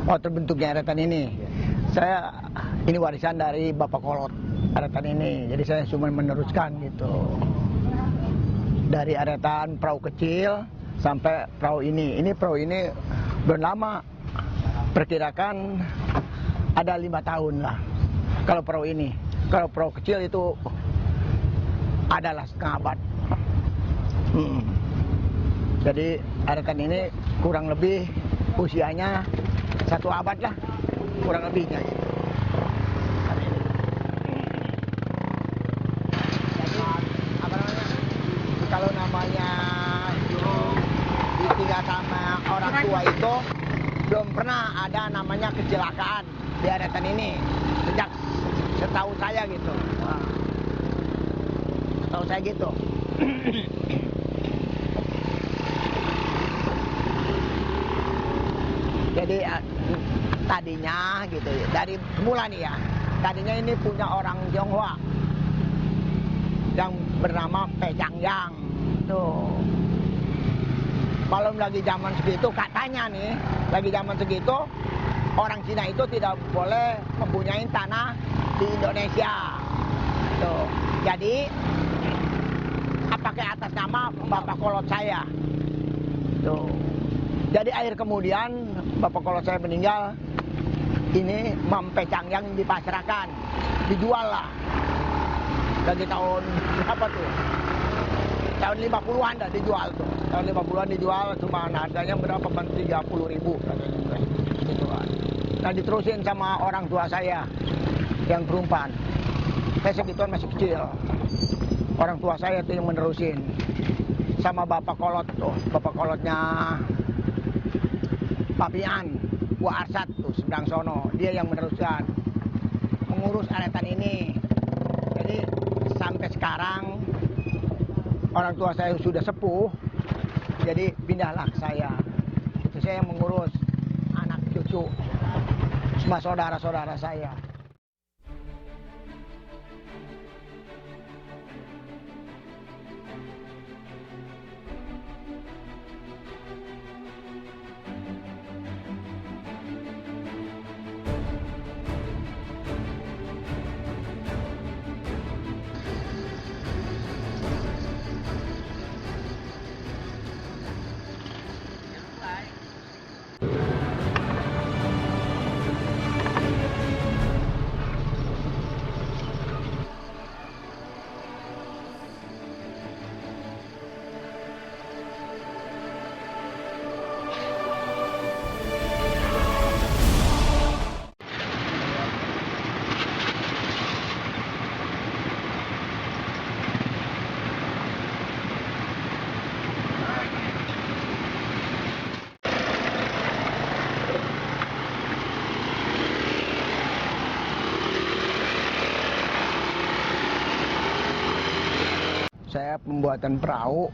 Oh, terbentuknya eretan ini. Saya ini warisan dari Bapak Kolot, eretan ini. Jadi saya cuma meneruskan gitu. Dari eretan perahu kecil sampai perahu ini. Ini perahu ini belum lama. Perkirakan ada 5 tahun lah. Kalau perahu ini. Kalau perahu kecil itu adalah setengah abad. Jadi eretan ini kurang lebih usianya 1 abad lah, kurang lebihnya gitu. Apa namanya? Kalau namanya ditinggal sama orang tua itu belum pernah ada namanya kecelakaan di eretan ini sejak setahu saya gitu. Setahu saya gitu. Jadi tadinya gitu ya, dari semula nih ya, tadinya ini punya orang Tionghoa yang bernama Pejangyang. Tuh. Kalau lagi zaman segitu katanya nih, lagi zaman segitu orang Cina itu tidak boleh mempunyai tanah di Indonesia. Tuh. Jadi pakai atas nama Bapak Kolot saya. Tuh. Jadi akhir kemudian Bapak Kolot saya meninggal, ini Pejangyang dipasrahkan, dijual lah. Dari tahun berapa tuh? Tahun 50-an dah dijual tuh. Tahun 50-an dijual, cuma harganya berapa? 30.000 katanya. Gitu kan. Nah diterusin sama orang tua saya yang perempuan. Saya segituan masih kecil. Orang tua saya tuh yang menerusin. Sama Bapak Kolot tuh, Bapak Kolotnya Pak Pian, Bu Arsat tuh seberang sono, dia yang meneruskan mengurus eretan ini. Jadi sampai sekarang orang tua saya sudah sepuh, jadi pindahlah ke saya. Itu saya yang mengurus anak cucu, semua saudara-saudara saya. Saya pembuatan perahu,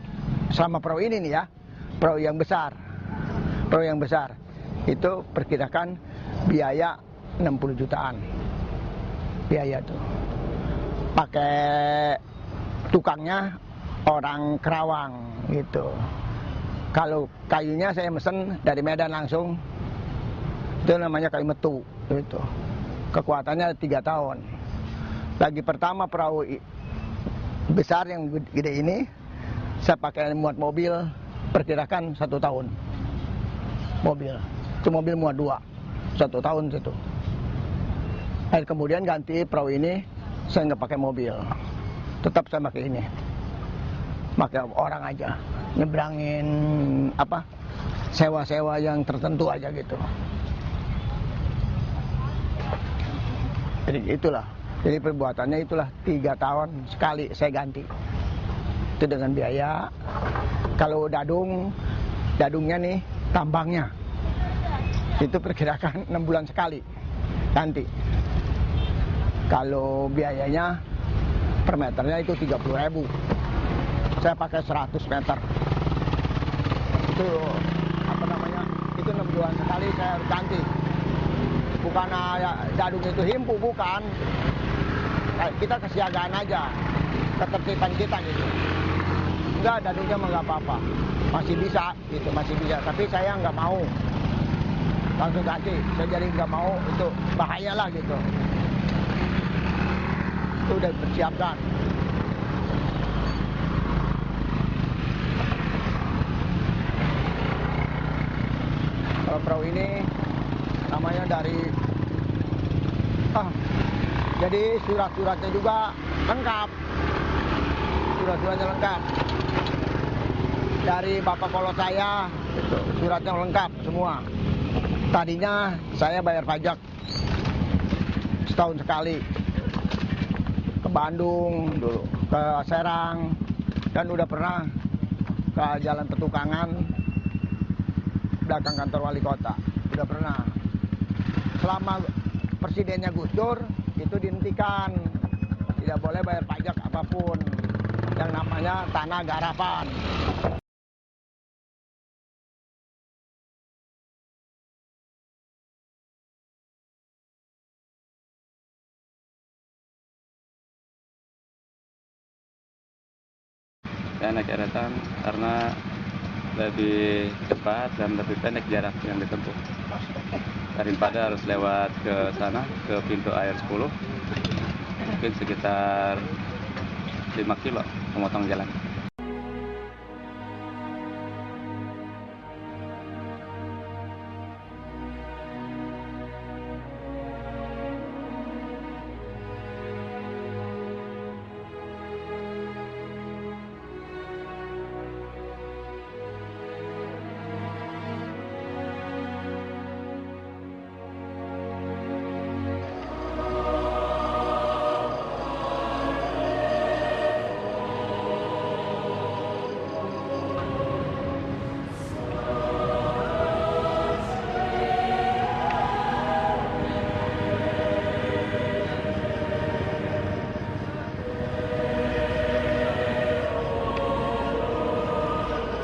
selama perahu ini nih ya, perahu yang besar, itu perkirakan biaya 60 jutaan, biaya tuh. Pakai tukangnya orang Kerawang gitu. Kalau kayunya saya mesen dari Medan langsung, itu namanya kayu metu, gitu. Kekuatannya 3 tahun. Lagi pertama perahu besar yang gede ini saya pakai muat mobil, perkirakan 1 tahun mobil, itu mobil muat 2, 1 tahun situ. Dan kemudian ganti perahu ini saya nggak pakai mobil, tetap saya pakai ini, pakai orang aja, nyebrangin apa sewa-sewa yang tertentu aja gitu. Jadi itulah. Jadi perbuatannya itulah 3 tahun sekali saya ganti. Itu dengan biaya. Kalau dadungnya nih tambangnya, itu perkirakan 6 bulan sekali ganti. Kalau biayanya per meternya itu 30.000. Saya pakai 100 meter. Itu apa namanya? Itu 6 bulan sekali saya harus ganti. Bukan dadung itu himpu, bukan. Kita kesiagaan aja, ketertiban kita gitu. Enggak, dadungnya mah nggak apa-apa, masih bisa gitu, masih bisa. Tapi saya nggak mau langsung ganti. Saya jadi nggak mau, itu bahaya lah gitu. Itu udah dipersiapkan. Kalau perahu ini namanya dari jadi surat-suratnya juga lengkap. Surat-suratnya lengkap. Dari bapak kolot saya, itu suratnya lengkap semua. Tadinya saya bayar pajak setahun sekali ke Bandung dulu, ke Serang, dan udah pernah ke Jalan Petukangan belakang kantor wali kota, udah pernah. Selama presidennya Gus Dur itu dihentikan, tidak boleh bayar pajak apapun yang namanya tanah garapan. Saya naik eretan karena lebih cepat dan lebih pendek jarak yang ditempuh daripada harus lewat ke sana, ke pintu air 10, mungkin sekitar 5 kilo memotong jalan.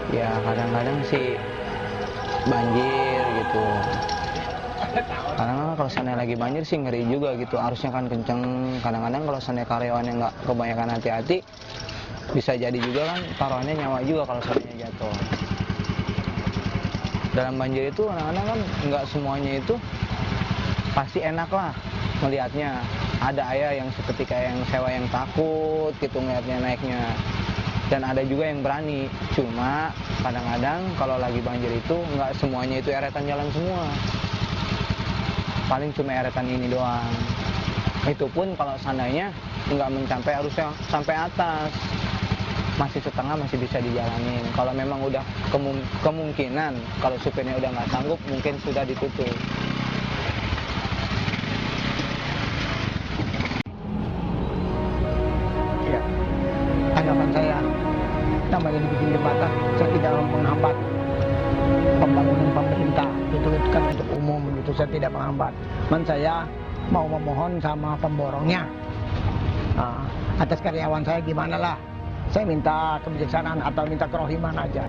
Ya kadang-kadang sih banjir gitu. Kadang kalau sana lagi banjir sih ngeri juga gitu, arusnya kan kenceng. Kadang-kadang kalau sana karyawannya nggak kebanyakan hati-hati, bisa jadi juga kan taruhannya nyawa juga kalau sananya jatuh. Dalam banjir itu kadang-kadang kan nggak semuanya itu pasti enak lah melihatnya. Ada ayah yang seperti kayak yang sewa yang takut gitu ngeliatnya naiknya. Dan ada juga yang berani, cuma kadang-kadang kalau lagi banjir itu nggak semuanya itu eretan jalan semua. Paling cuma eretan ini doang. Itu pun kalau seandainya nggak mencapai arusnya sampai atas, masih setengah masih bisa dijalanin. Kalau memang udah kemungkinan, kalau supirnya udah nggak sanggup, mungkin sudah ditutup. Ya, tanggapan saya, namanya dibikin jembatan, saya tidak menghambat pembangunan pemerintah, itu kan untuk umum, itu saya tidak menghambat. Saya mau memohon sama pemborongnya, atas karyawan saya gimana lah, saya minta kebijaksanaan atau minta kerohiman aja.